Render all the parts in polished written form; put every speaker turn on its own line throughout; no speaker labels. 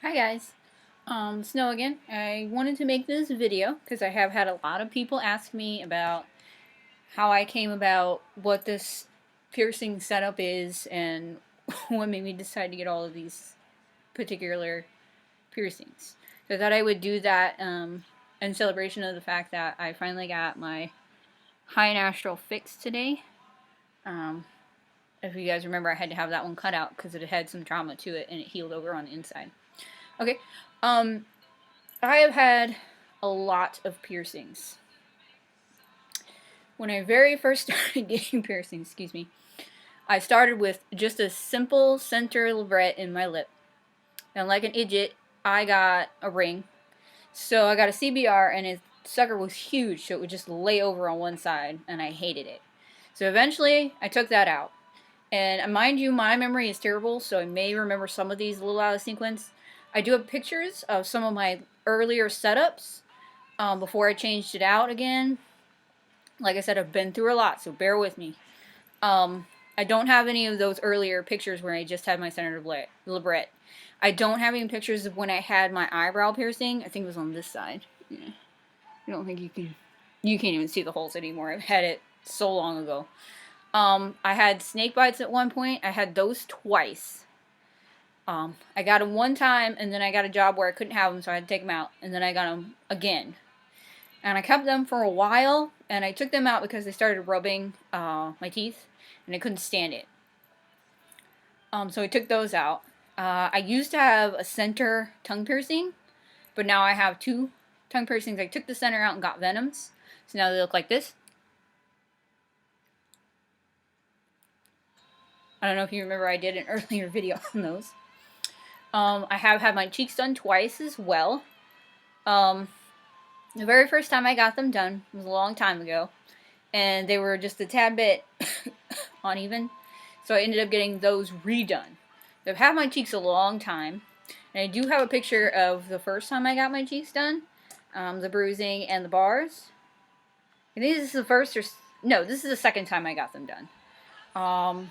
Hi guys, Snow again. I wanted to make this video because I have had a lot of people ask me about how I came about, what this piercing setup is, and what made me decide to get all of these particular piercings. So I thought I would do that in celebration of the fact that I finally got my high nostril fixed today. Um, if you guys remember, I had to have that one cut out because it had some trauma to it and it healed over on the inside. Okay, um, I have had a lot of piercings. When I very first started getting piercings, I started with just a simple center labret in my lip. And like an idiot, I got a ring. So I got a CBR and its sucker was huge, so it would just lay over on one side, and I hated it. So eventually, I took that out. And mind you, my memory is terrible, so I may remember some of these a little out of sequence. I do have pictures of some of my earlier setups before I changed it out again. Like I said, I've been through a lot, so bear with me. I don't have any of those earlier pictures where I just had my center labret. I don't have any pictures of when I had my eyebrow piercing. I think it was on this side. Yeah. I don't think you can't even see the holes anymore. I've had it so long ago. I had snake bites at one point. I had those twice. I got them one time, and then I got a job where I couldn't have them, so I had to take them out. And then I got them again. And I kept them for a while, and I took them out because they started rubbing my teeth, and I couldn't stand it. So I took those out. I used to have a center tongue piercing, but now I have two tongue piercings. I took the center out and got venoms, so now they look like this. I don't know if you remember, I did an earlier video on those. I have had my cheeks done twice as well. The very first time I got them done was a long time ago, and they were just a tad bit uneven, so I ended up getting those redone. I've had my cheeks a long time, and I do have a picture of the first time I got my cheeks done, the bruising and the bars. I think this is the first or no, this is the second time I got them done. I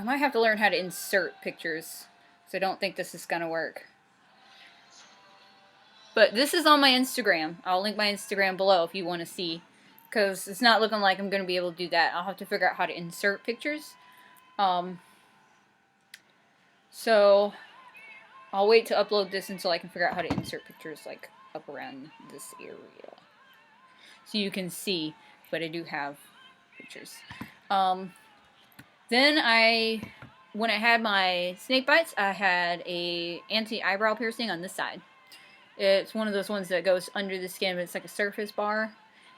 might have to learn how to insert pictures, so I don't think this is gonna work. But this is on my Instagram. I'll link my Instagram below if you want to see, because it's not looking like I'm going to be able to do that. I'll have to figure out how to insert pictures. So I'll wait to upload this until I can figure out how to insert pictures like up around this area, so you can see. But I do have pictures. Then when I had my snake bites, I had a anti-eyebrow piercing on this side. It's one of those ones that goes under the skin, but it's like a surface bar.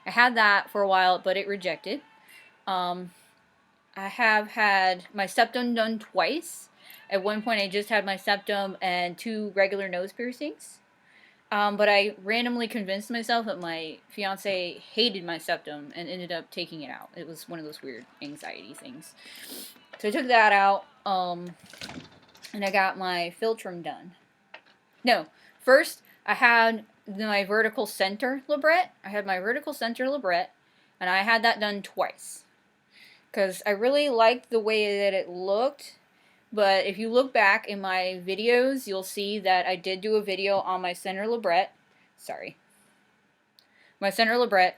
I had that for a while, but it rejected. I have had my septum done twice. At one point, I just had my septum and two regular nose piercings. But I randomly convinced myself that my fiance hated my septum and ended up taking it out. It was one of those weird anxiety things. So I took that out, and I got my philtrum done. No, first I had my vertical center labret. And I had that done twice. Because I really liked the way that it looked. But if you look back in my videos, you'll see that I did do a video on my center labret. Sorry. My center labret.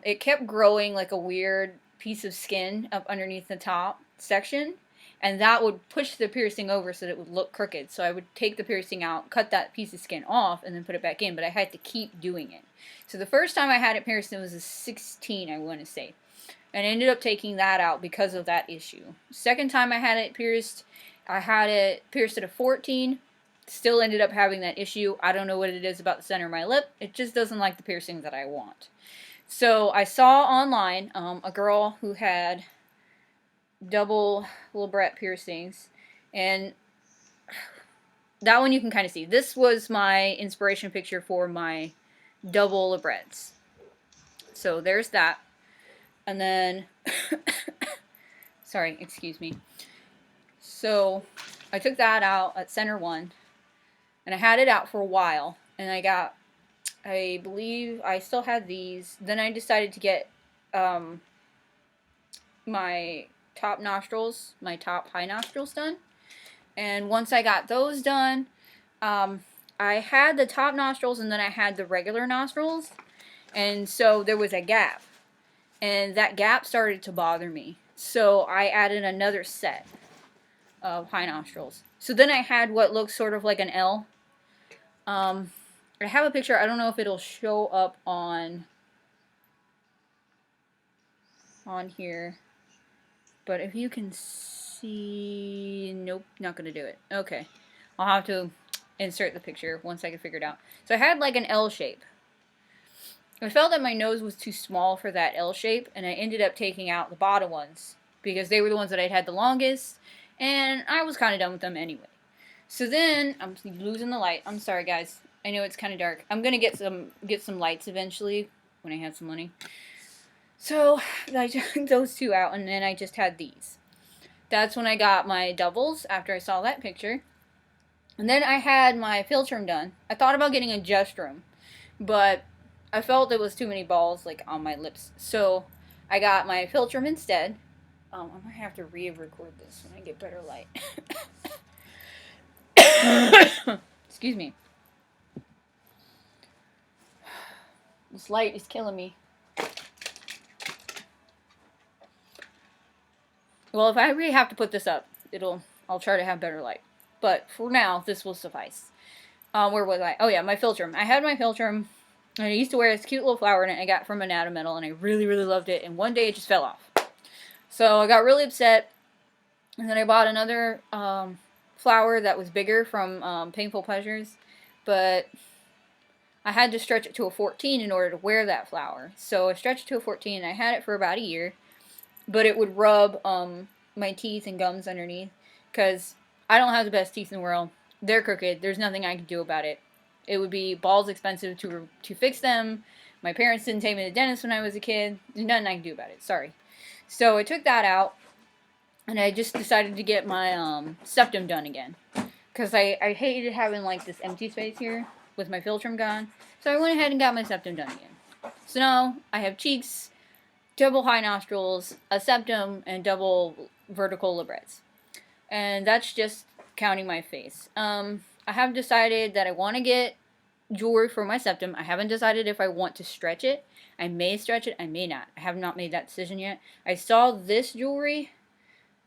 It kept growing like a weird piece of skin up underneath the top section. And that would push the piercing over so that it would look crooked. So I would take the piercing out, cut that piece of skin off, and then put it back in. But I had to keep doing it. So the first time I had it pierced, it was a 16, I want to say. And I ended up taking that out because of that issue. Second time I had it pierced at a 14. Still ended up having that issue. I don't know what it is about the center of my lip. It just doesn't like the piercing that I want. So I saw online a girl who had double labret piercings, and that one you can kind of see. This was my inspiration picture for my double labrets. So there's that. And then sorry, excuse me. So I took that out at center one, and I had it out for a while, and I believe I still had these. Then I decided to get my top high nostrils done. And once I got those done, I had the top nostrils and then I had the regular nostrils. And so there was a gap. And that gap started to bother me. So I added another set of high nostrils. So then I had what looks sort of like an L. I have a picture. I don't know if it'll show up on here. But if you can see... Nope, not going to do it. Okay. I'll have to insert the picture once I can figure it out. So I had like an L shape. I felt that my nose was too small for that L shape, and I ended up taking out the bottom ones because they were the ones that I'd had the longest, and I was kind of done with them anyway. So then, I'm losing the light. I'm sorry, guys. I know it's kind of dark. I'm going to get some lights eventually when I have some money. So I took those two out, and then I just had these. That's when I got my doubles after I saw that picture. And then I had my philtrum done. I thought about getting a Justrum, but I felt there was too many balls like on my lips. So I got my philtrum instead. I might have to re-record this when I get better light. Excuse me. This light is killing me. Well, if I really have to put this up, I'll try to have better light. But for now, this will suffice. Where was I? Oh yeah, my philtrum. I had my philtrum, and I used to wear this cute little flower in it I got from Anatometal, and I really, really loved it, and one day it just fell off. So I got really upset, and then I bought another flower that was bigger from Painful Pleasures, but I had to stretch it to a 14 in order to wear that flower. So I stretched it to a 14, and I had it for about a year, but it would rub my teeth and gums underneath, because I don't have the best teeth in the world. They're crooked. There's nothing I can do about it. It would be balls expensive to fix them. My parents didn't take me to the dentist when I was a kid. There's nothing I can do about it. Sorry. So I took that out, and I just decided to get my septum done again, because I hated having like this empty space here with my philtrum gone. So I went ahead and got my septum done again. So now I have cheeks, double high nostrils, a septum, and double vertical librets. And that's just counting my face. I have decided that I want to get jewelry for my septum. I haven't decided if I want to stretch it. I may stretch it, I may not. I have not made that decision yet. I saw this jewelry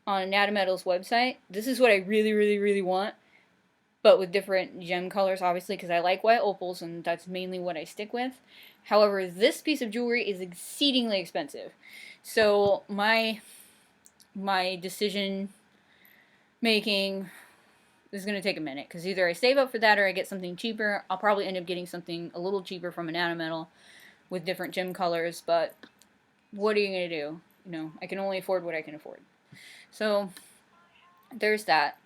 on Anatometal's website. This is what I really, really, really want, but with different gem colors, obviously, because I like white opals, and that's mainly what I stick with. However, this piece of jewelry is exceedingly expensive. So my decision making is going to take a minute, because either I save up for that or I get something cheaper. I'll probably end up getting something a little cheaper from Anatometal with different gem colors, but what are you going to do? You know, I can only afford what I can afford. So there's that.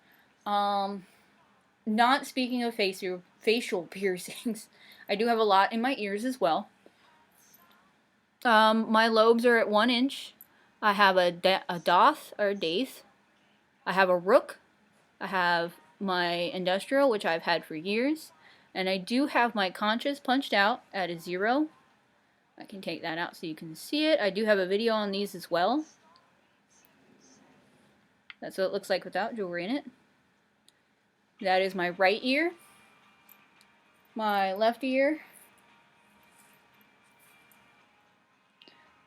Not speaking of facial piercings, I do have a lot in my ears as well. My lobes are at 1 inch. I have a doth or daith. I have a rook. I have my industrial, which I've had for years. And I do have my conchas punched out at a 0. I can take that out so you can see it. I do have a video on these as well. That's what it looks like without jewelry in it. That is my right ear. My left ear.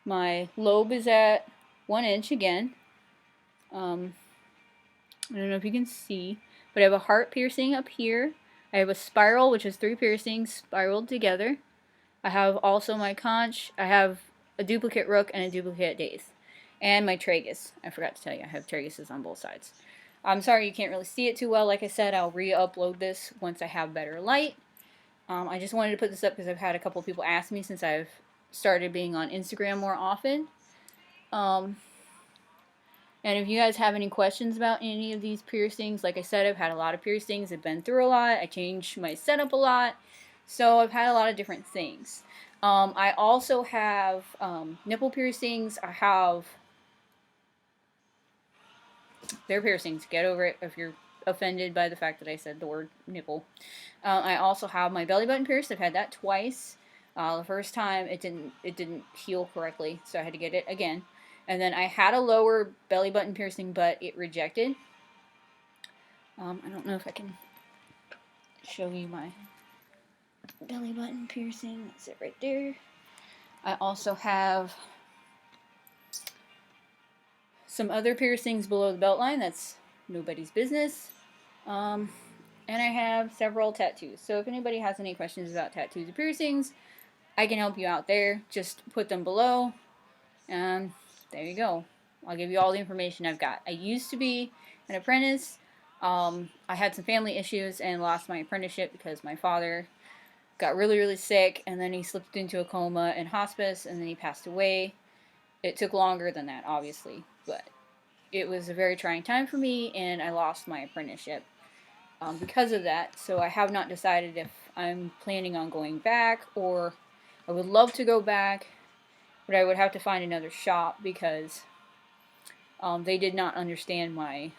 My lobe is at 1 inch again. I don't know if you can see, but I have a heart piercing up here. I have a spiral, which is 3 piercings spiraled together. I have also my conch. I have a duplicate rook and a duplicate daith. And my tragus. I forgot to tell you, I have traguses on both sides. I'm sorry you can't really see it too well. Like I said, I'll re-upload this once I have better light. I just wanted to put this up because I've had a couple people ask me since I've started being on Instagram more often. And if you guys have any questions about any of these piercings, like I said, I've had a lot of piercings. I've been through a lot. I changed my setup a lot. So I've had a lot of different things. I also have nipple piercings. I have... They're piercings. Get over it if you're offended by the fact that I said the word nipple. I also have my belly button pierced. I've had that twice. The first time it didn't heal correctly, so I had to get it again. And then I had a lower belly button piercing, but it rejected. I don't know if I can show you my belly button piercing. That's it right there. I also have some other piercings below the belt line. That's nobody's business. And I have several tattoos. So if anybody has any questions about tattoos or piercings, I can help you out there. Just put them below. And there you go. I'll give you all the information I've got. I used to be an apprentice. I had some family issues and lost my apprenticeship because my father got really, really sick, and then he slipped into a coma in hospice, and then he passed away. It took longer than that, obviously, but it was a very trying time for me, and I lost my apprenticeship because of that. So I have not decided if I'm planning on going back, or I would love to go back, but I would have to find another shop because they did not understand my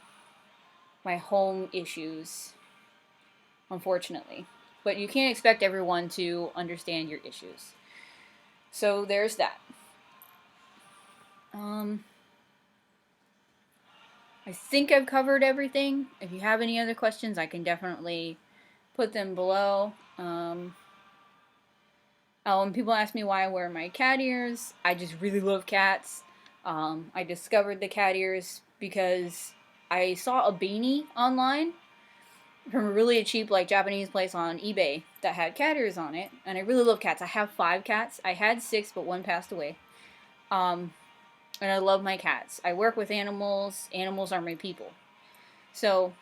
home issues, unfortunately. But you can't expect everyone to understand your issues. So there's that. I think I've covered everything. If you have any other questions, I can definitely put them below. When people ask me why I wear my cat ears, I just really love cats. I discovered the cat ears because I saw a beanie online from a really cheap Japanese place on eBay that had cat ears on it, and I really love cats. I have 5 cats. I had 6, but one passed away. And I love my cats. I work with animals. Animals are my people. So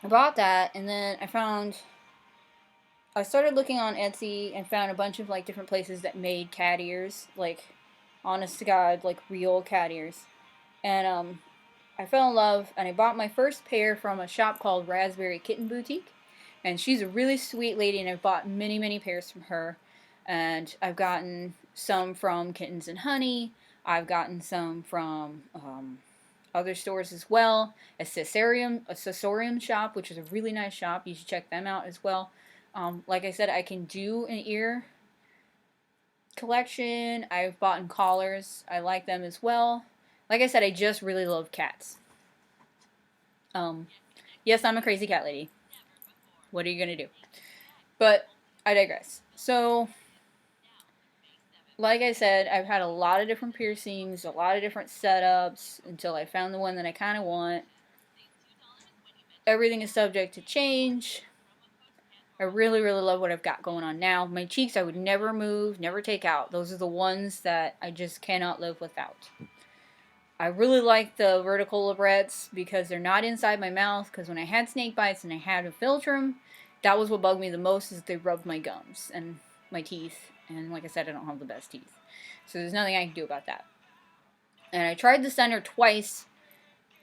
I bought that, and then I started looking on Etsy and found a bunch of different places that made cat ears, honest to God, real cat ears. And I fell in love, and I bought my first pair from a shop called Raspberry Kitten Boutique. And she's a really sweet lady, and I've bought many, many pairs from her. And I've gotten some from Kittens and Honey. I've gotten some from other stores as well. A Cesarium shop, which is a really nice shop. You should check them out as well. Like I said, I can do an ear collection. I've bought collars. I like them as well. Like I said, I just really love cats. Yes, I'm a crazy cat lady. What are you gonna do? But I digress. So, like I said, I've had a lot of different piercings, a lot of different setups, until I found the one that I kind of want. Everything is subject to change. I really, really love what I've got going on now. My cheeks I would never move, never take out. Those are the ones that I just cannot live without. I really like the vertical librettes because they're not inside my mouth, because when I had snake bites and I had to filter them, that was what bugged me the most, is they rubbed my gums and my teeth. And like I said, I don't have the best teeth. So there's nothing I can do about that. And I tried the center twice.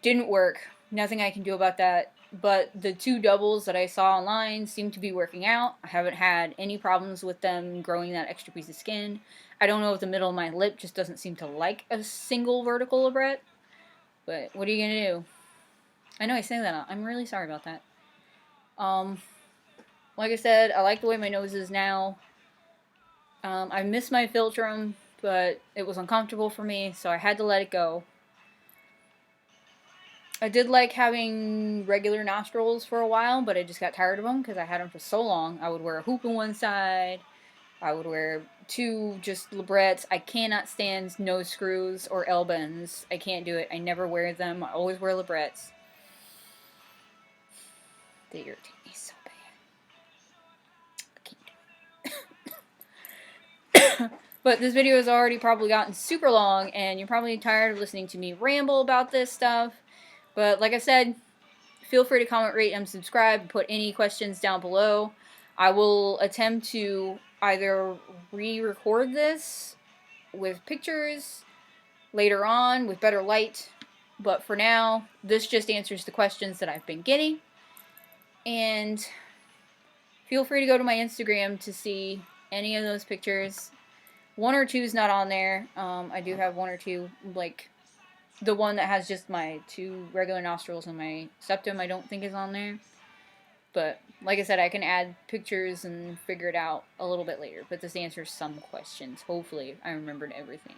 Didn't work. Nothing I can do about that. But the 2 doubles that I saw online seem to be working out. I haven't had any problems with them growing that extra piece of skin. I don't know if the middle of my lip just doesn't seem to like a single vertical libret. But what are you going to do? I know I say that. I'm really sorry about that. Like I said, I like the way my nose is now. I miss my Filtrum, but it was uncomfortable for me, so I had to let it go. I did like having regular nostrils for a while, but I just got tired of them because I had them for so long. I would wear a hoop on one side. I would wear 2 just librettes. I cannot stand nose screws or L-bends. I can't do it. I never wear them. I always wear librettes. They irritate me so bad. But this video has already probably gotten super long, and you're probably tired of listening to me ramble about this stuff. But like I said, feel free to comment, rate, and subscribe. Put any questions down below. I will attempt to either re-record this with pictures later on with better light. But for now, this just answers the questions that I've been getting. And feel free to go to my Instagram to see any of those pictures. 1 or 2 is not on there. I do have 1 or 2, the one that has just my 2 regular nostrils and my septum I don't think is on there. But like I said, I can add pictures and figure it out a little bit later. But this answers some questions. Hopefully I remembered everything.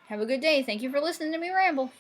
Have a good day. Thank you for listening to me ramble.